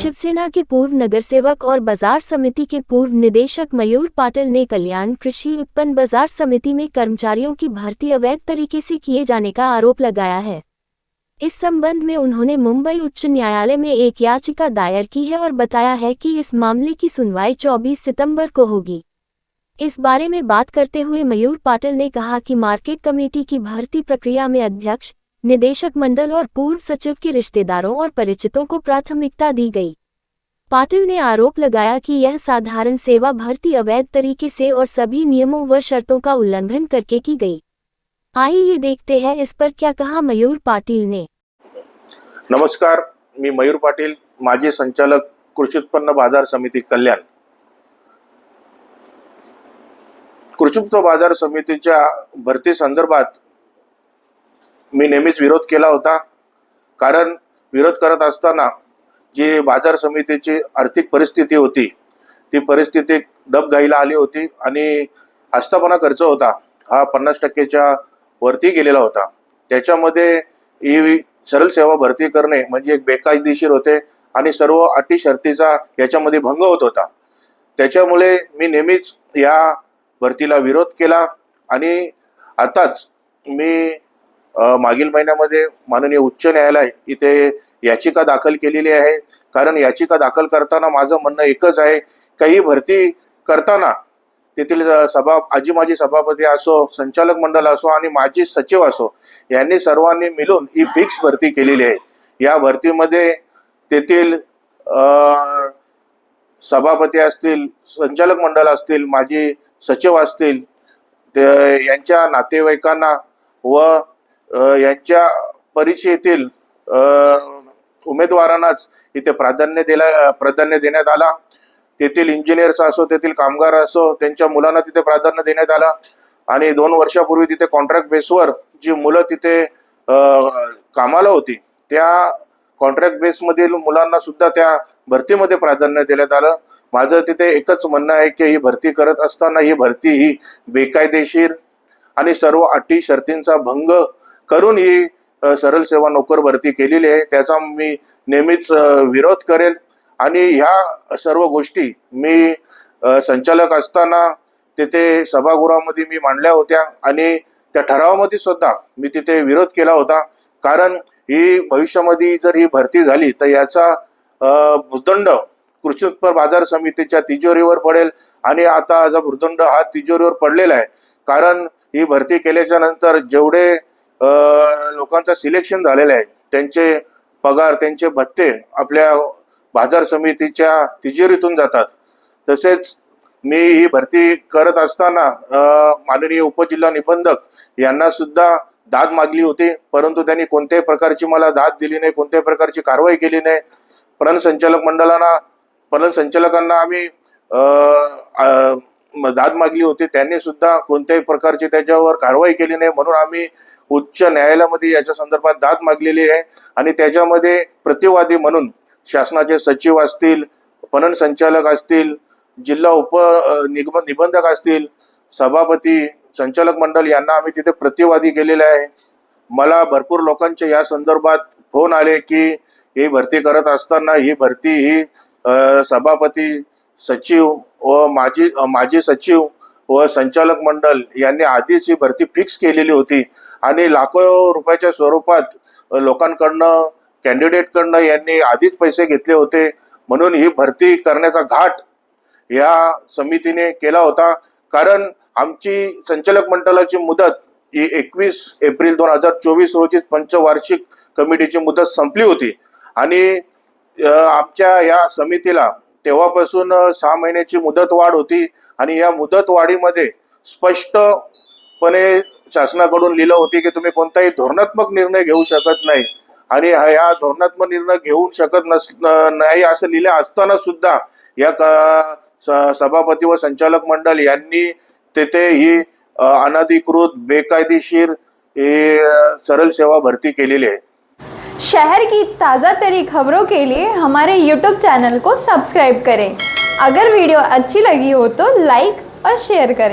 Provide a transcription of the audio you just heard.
शिवसेना के पूर्व नगरसेवक और बाजार समिति के पूर्व निदेशक मयूर पाटिल ने कल्याण कृषि उत्पन्न बाजार समिति में कर्मचारियों की भर्ती अवैध तरीके से किए जाने का आरोप लगाया है। इस संबंध में उन्होंने मुंबई उच्च न्यायालय में एक याचिका दायर की है और बताया है कि इस मामले की सुनवाई 24 सितंबर को होगी। इस बारे में बात करते हुए मयूर पाटिल ने कहा कि मार्केट कमेटी की भर्ती प्रक्रिया में अध्यक्ष, निदेशक मंडल और पूर्व सचिव के रिश्तेदारों और परिचितों को प्राथमिकता दी गई। पाटिल ने आरोप लगाया कि यह साधारण सेवा भर्ती अवैध तरीके से और सभी नियमों व शर्तों का उल्लंघन करके की गई। आइए देखते हैं इस पर क्या कहा मयूर पाटिल ने। नमस्कार, मी मयूर पाटिल, माजी संचालक कृषी उत्पन्न बाजार समिती कल्याण। कृषी उत्पन्न बाजार समितीच्या भरती संदर्भात मी नेहमीच विरोध केला होता। कारण विरोध करत असताना जी बाजार समितीची आर्थिक परिस्थिती होती ती परिस्थिती डबघाईला आली होती आणि आस्थापना खर्च होता हा 50% वरती गेलेला होता। त्याच्यामध्ये ही सरळ सेवा भरती करणे म्हणजे एक बेकायदेशीर होते आणि सर्व अटी शर्तीचा याच्यामध्ये भंग होत होता। त्याच्यामुळे मी नेहमीच या भरतीला विरोध केला आणि आताच मी मागील महिन्यामध्ये माननीय उच्च न्यायालय इथे याचिका दाखल केलेली आहे। कारण याचिका दाखल करताना माझं म्हणणं एकच आहे की ही भरती करताना तेथील माजी सभापती असो, संचालक मंडळ असो आणि माजी सचिव असो यांनी सर्वांनी मिळून ही फिक्स भरती केलेली आहे। या भरतीमध्ये तेथील सभापती असतील, संचालक मंडळ असतील, माजी सचिव असतील, यांच्या नातेवाईकांना व यांच्या परिचयातील उमेदवारांनाच इथे प्राधान्य देण्यात आला। तेथील इंजिनियर्स असो, तेथील कामगार असो, त्यांच्या मुलांना तिथे प्राधान्य देण्यात आला आणि 2 वर्षापूर्वी तिथे कॉन्ट्रॅक्ट बेसवर जी मुलं तिथे कामाला होती त्या कॉन्ट्रॅक्ट बेसमधील मुलांना सुद्धा त्या भरतीमध्ये प्राधान्य देण्यात आलं। माझं तिथे एकच म्हणणं आहे की ही भरती करत असताना ही भरती ही बेकायदेशीर आणि सर्व अटी शर्तींचा भंग करून ही सरळ सेवा नोकर भरती केलेली आहे। त्याचा मी नेहमीच विरोध करेल आणि ह्या सर्व गोष्टी मी संचालक असताना तिथे सभागृहामध्ये मी मांडल्या होत्या आणि त्या ठरावामध्ये सुद्धा मी तिथे विरोध केला होता। कारण ही भविष्यामध्ये जर ही भरती झाली तर याचा भूर्दंड कृषी उत्पन्न बाजार समितीच्या तिजोरीवर पडेल आणि आता जो भूर्दंड हा तिजोरीवर पडलेला आहे। कारण ही भरती केल्याच्या नंतर जेवढे लोकांचा सिलेक्शन झालेलं आहे त्यांचे पगार, त्यांचे भत्ते आपल्या बाजार समितीच्या तिजोरीतून जातात। तसेच मी ही भरती करत असताना माननीय उपजिल्हा निबंधक यांना सुद्धा दाद मागली होती, परंतु त्यांनी कोणत्याही प्रकारची मला दाद दिली नाही, कोणत्याही प्रकारची कारवाई केली नाही। पणन संचालकांना आम्ही दाद मागली होती, त्यांनी सुद्धा कोणत्याही प्रकारची त्याच्यावर कारवाई केली नाही। म्हणून आम्ही उच्च न्यायालयामध्ये याच्या संदर्भात दाद मागलेली आहे आणि त्याच्यामध्ये प्रतिवादी म्हणून शासनाचे सचिव असतील, पणन संचालक असतील, जिल्हा निबंधक असतील, सभापती, संचालक मंडळ यांना आम्ही तिथे प्रतिवादी केलेले आहे। मला भरपूर लोकांचे या संदर्भात फोन आले की ही भरती करत असताना ही भरती ही सभापती, सचिव व माजी सचिव व संचालक मंडळ यांनी आधीच ही भरती फिक्स केलेली होती आणि लाखो रुपयाच्या स्वरूपात लोकांकडनं, कॅन्डिडेटकडनं यांनी आधीच पैसे घेतले होते। म्हणून ही भरती करण्याचा घाट या समितीने केला होता। कारण आमची संचालक मंडळाची मुदत ही 21 एप्रिल 2024 रोजी पंचवार्षिक कमिटीची मुदत संपली होती आणि आमच्या या समितीला तेव्हापासून 6 महिन्याची मुदत वाढ होती आणि या मुदत वाढीमध्ये स्पष्टपणे शासनाकडून लिहिलं होते की तुम्ही कोणताही धोरणात्मक निर्णय घेऊ शकत नाही आणि या धोरणात्मक निर्णय घेऊ शकत नाही असं लिहिलं असताना सुद्धा या सभापती व संचालक मंडळ यांनी तेथे ही अनधिकृत बेकायदेशीर सरल सेवा भर्ती केलेली आहे। शहर की ताज़ा तरीन खबरों के लिए हमारे YouTube चैनल को सब्सक्राइब करें। अगर वीडियो अच्छी लगी हो तो लाइक और शेयर करें।